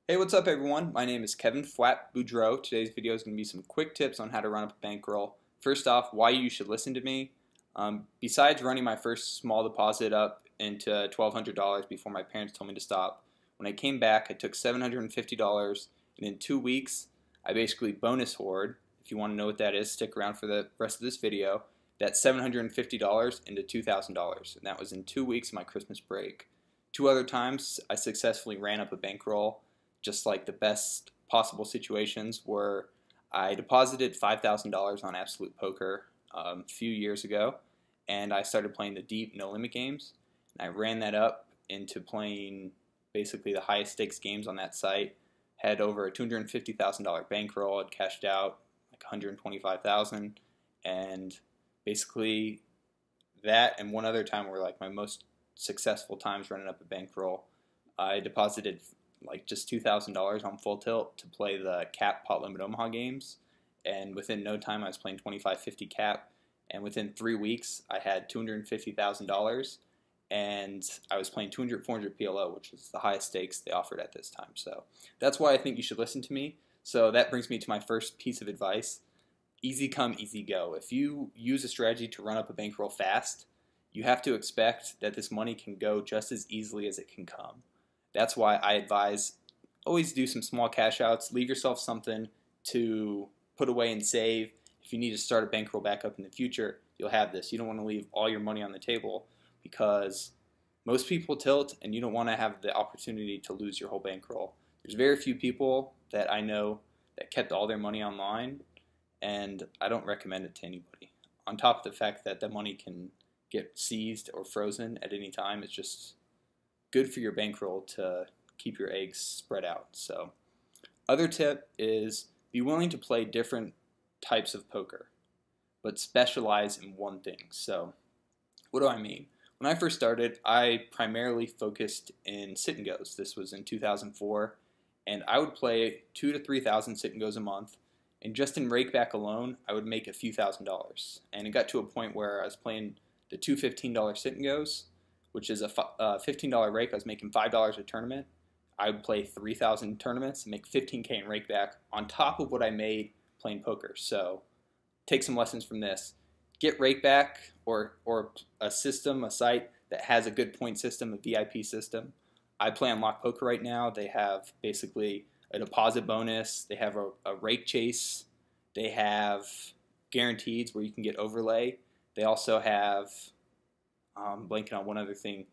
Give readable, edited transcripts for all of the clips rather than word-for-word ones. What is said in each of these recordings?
Hey, what's up everyone? My name is Kevin Flat Boudreau. Today's video is going to be some quick tips on how to run up a bankroll. First off, why you should listen to me. Besides running my first small deposit up into $1,200 before my parents told me to stop, when I came back I took $750 and in 2 weeks I basically bonus hoard. If you want to know what that is, stick around for the rest of this video. That's $750 into $2,000, and that was in 2 weeks of my Christmas break. 2 other times I successfully ran up a bankroll. Just like the best possible situations were I deposited $5,000 on Absolute Poker a few years ago, and I started playing the deep no limit games, and I ran that up into playing basically the highest stakes games on that site. Had over a $250,000 bankroll. I'd cashed out like $125,000, and basically that and one other time were like my most successful times running up a bankroll. I deposited like just $2,000 on full tilt to play the cap pot limit Omaha games, and within no time I was playing 25-50 cap, and within 3 weeks I had $250,000, and I was playing 200-400 PLO, which is the highest stakes they offered at this time. So that's why I think you should listen to me. So that brings me to my first piece of advice: easy come, easy go. If you use a strategy to run up a bankroll fast, you have to expect that this money can go just as easily as it can come. That's why I advise always do some small cash outs. Leave yourself something to put away and save. If you need to start a bankroll back up in the future, you'll have this. You don't want to leave all your money on the table because most people tilt and you don't want to have the opportunity to lose your whole bankroll. There's very few people that I know that kept all their money online, and I don't recommend it to anybody. On top of the fact that the money can get seized or frozen at any time, it's just good for your bankroll to keep your eggs spread out. So, other tip is be willing to play different types of poker, but specialize in one thing. So, what do I mean? When I first started, I primarily focused in sit and goes. This was in 2004, and I would play 2,000 to 3,000 sit and goes a month. And just in rakeback alone, I would make a few $1,000s. And it got to a point where I was playing the two $15 sit and goes, which is a $15 rake. I was making $5 a tournament. I would play 3,000 tournaments and make $15K in rakeback on top of what I made playing poker. So take some lessons from this. Get rakeback or a system, a site that has a good point system, a VIP system. I play on Lock Poker right now. They have basically a deposit bonus. They have a rake chase. They have guarantees where you can get overlay. They also have blanking on one other thing,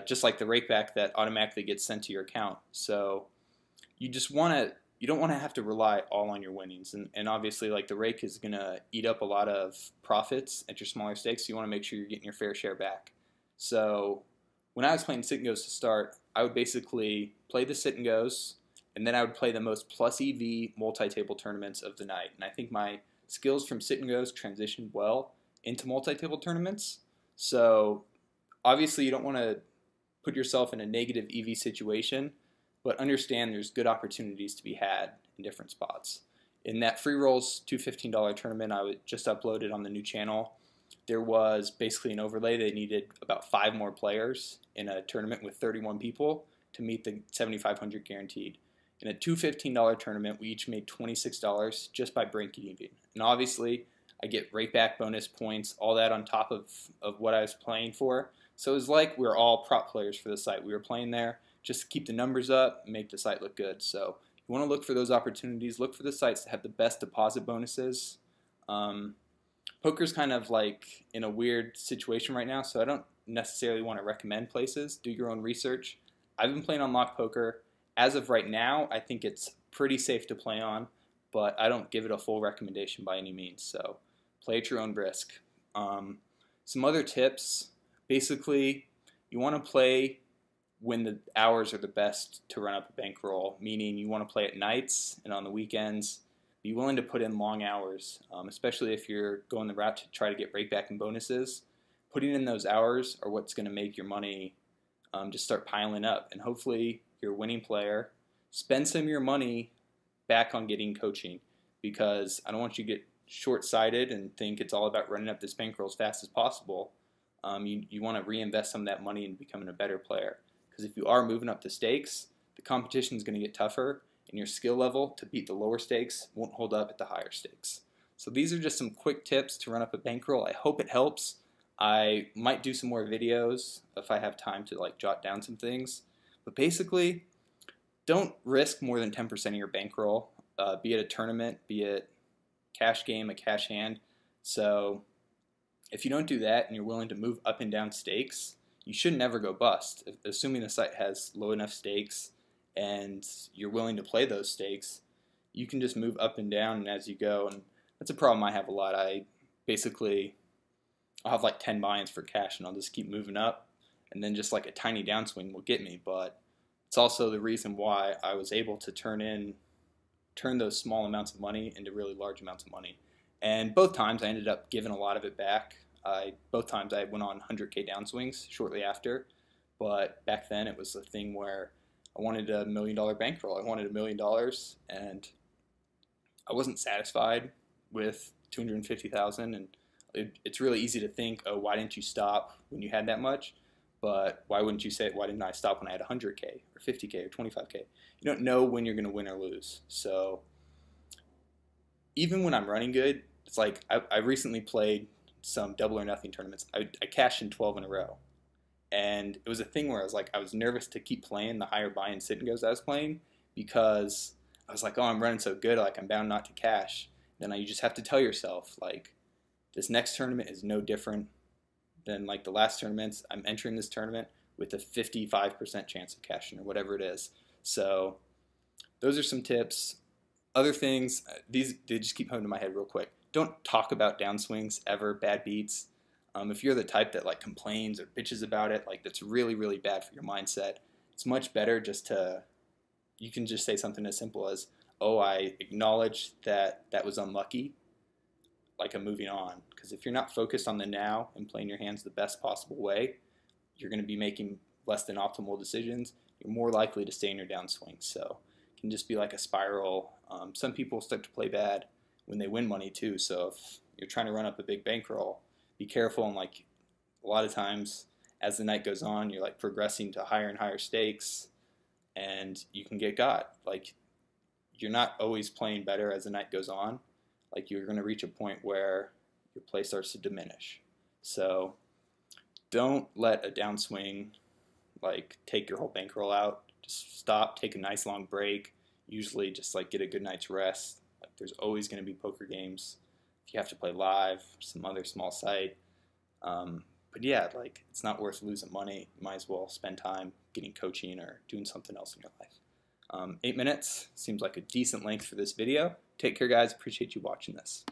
just like the rakeback that automatically gets sent to your account. So you don't want to have to rely all on your winnings, and obviously like the rake is gonna eat up a lot of profits at your smaller stakes. So you want to make sure you're getting your fair share back. So when I was playing sit and goes to start, I would basically play the sit and goes, and then I would play the most plus EV multi-table tournaments of the night. And I think my skills from sit and goes transitioned well into multi-table tournaments. So obviously you don't want to put yourself in a negative EV situation, but understand there's good opportunities to be had in different spots. In that free rolls $215 tournament I would just uploaded on the new channel, there was basically an overlay. They needed about 5 more players in a tournament with 31 people to meet the 7,500 guaranteed. In a $215 tournament, we each made $26 just by breaking even. And obviously I get rakeback bonus points, all that on top of what I was playing for. So it was like we were all prop players for the site. We were playing there just to keep the numbers up, make the site look good. So you want to look for those opportunities. Look for the sites that have the best deposit bonuses. Poker's kind of like in a weird situation right now, so I don't necessarily want to recommend places. Do your own research. I've been playing on Lock Poker. As of right now, I think it's pretty safe to play on, but I don't give it a full recommendation by any means. So play at your own risk. Some other tips, basically you want to play when the hours are the best to run up a bankroll, meaning you want to play at nights and on the weekends. Be willing to put in long hours, especially if you're going the route to try to get rakeback and bonuses. Putting in those hours are what's going to make your money just start piling up, and hopefully you're a winning player. Spend some of your money back on getting coaching, because I don't want you to get short-sighted and think it's all about running up this bankroll as fast as possible. You want to reinvest some of that money in becoming a better player, because if you are moving up the stakes, the competition is going to get tougher, and your skill level to beat the lower stakes won't hold up at the higher stakes. So these are just some quick tips to run up a bankroll. I hope it helps. I might do some more videos if I have time to like jot down some things. But basically, don't risk more than 10% of your bankroll, be it a tournament, be it cash game, a cash hand. So if you don't do that and you're willing to move up and down stakes, you should never go bust. Assuming the site has low enough stakes and you're willing to play those stakes, you can just move up and down and as you go. And that's a problem I have a lot. I'll have like 10 buy-ins for cash and I'll just keep moving up, and then just like a tiny downswing will get me. But it's also the reason why I was able to turn those small amounts of money into really large amounts of money. And both times I ended up giving a lot of it back. Both times I went on 100K downswings shortly after, but back then it was a thing where I wanted $1 million bankroll. I wanted $1 million, and I wasn't satisfied with 250,000. And it's really easy to think, oh, why didn't you stop when you had that much? But why wouldn't you say, why didn't I stop when I had 100K or 50K or 25K? You don't know when you're going to win or lose. So even when I'm running good, it's like I recently played some double or nothing tournaments. I cashed in 12 in a row. And it was a thing where I was nervous to keep playing the higher buy-in sit and goes I was playing, because I was like, oh, I'm running so good, like I'm bound not to cash. Then you just have to tell yourself, like, this next tournament is no different than like the last tournaments. I'm entering this tournament with a 55% chance of cashing or whatever it is. So those are some tips. Other things, they just keep coming to my head real quick. Don't talk about downswings ever, bad beats. If you're the type that like complains or bitches about it, like that's really, really bad for your mindset. It's much better you can just say something as simple as, oh, I acknowledge that was unlucky, like I'm moving on. Because if you're not focused on the now and playing your hands the best possible way, you're going to be making less than optimal decisions. You're more likely to stay in your downswing. So it can just be like a spiral. Some people start to play bad when they win money too. So if you're trying to run up a big bankroll, be careful. And like a lot of times as the night goes on, you're like progressing to higher and higher stakes, and you can get got. Like you're not always playing better as the night goes on. Like you're going to reach a point where your play starts to diminish. So don't let a downswing like take your whole bankroll out. Just stop, take a nice long break. Usually just like get a good night's rest. Like there's always going to be poker games. If you have to play live, some other small site. But yeah, like it's not worth losing money. You might as well spend time getting coaching or doing something else in your life. 8 minutes seems like a decent length for this video. Take care, guys. Appreciate you watching this.